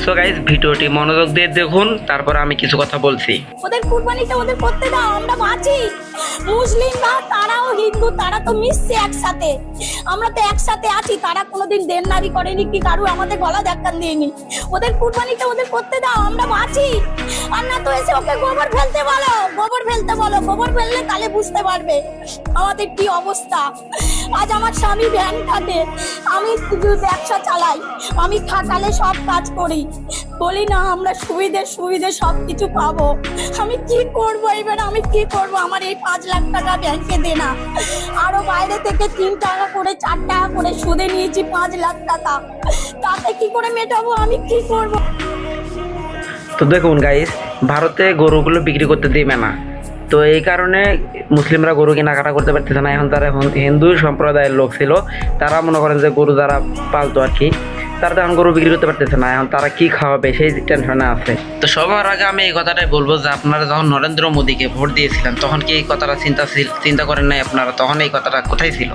So guys, ভিডিওটি মনোযোগ দিয়ে দেখুন, তারপর আমি কিছু কথা বলছি। ওদের কুরবানিটা ওদের করতে দাও, আমরা বাঁচি। মুসলিম না, তারাও হিন্দু, তারা তো মিশছে একসাথে, আমরা তো একসাথে আছি। তারা কোনোদিন দেনদারি করেনি কি কারু আমাদের গলা ধাক্কা দিইনি। ওদের কুরবানিটা ওদের করতে দাও, আমরা বাঁচি। আর না তো এসে ওকে গোবর ফেলতে বলো, গোবর ফেলতে বলো। গোবর ফেললে তাহলে বুঝতে পারবে আমাদের কি অবস্থা। আজ আমার স্বামী ভ্যান খাটে, আমি ব্যবসা চালাই, আমি খাটালে সব কাজ করি। বলি না আমরা সুবিধে সবকিছু পাবো। আমি কি করবো এবার, আমি কি করবো? আমার এই 5 লাখ টাকা ব্যাংকে দেনা, আরো বাইরে থেকে 3 টাকা করে 4 টাকা করে সুদে নিয়েছি 5 লাখ টাকা। তাতে কি করে মেটাবো? আমি কি করবো? তো দেখুন গাইস, ভারতে গরুগুলো বিক্রি করতে দিবে না, তো এই কারণে মুসলিমরা গরু কেনাকাটা করতে পারতেছে না। এখন তারা হিন্দু সম্প্রদায়ের লোক ছিল, তারা মনে করেন যে গরু যারা পালতো আর কি, তারা তো এখন গরু বিক্রি করতে পারতেছে না। এখন তারা কি খাওয়াবে সেই টেনশনে আছে। তো সবার আগে আমি এই কথাটাই বলবো যে আপনারা যখন নরেন্দ্র মোদীকে ভোট দিয়েছিলেন তখন কি এই কথাটা চিন্তা করেন নাই আপনারা? তখন এই কথাটা কোথায় ছিল?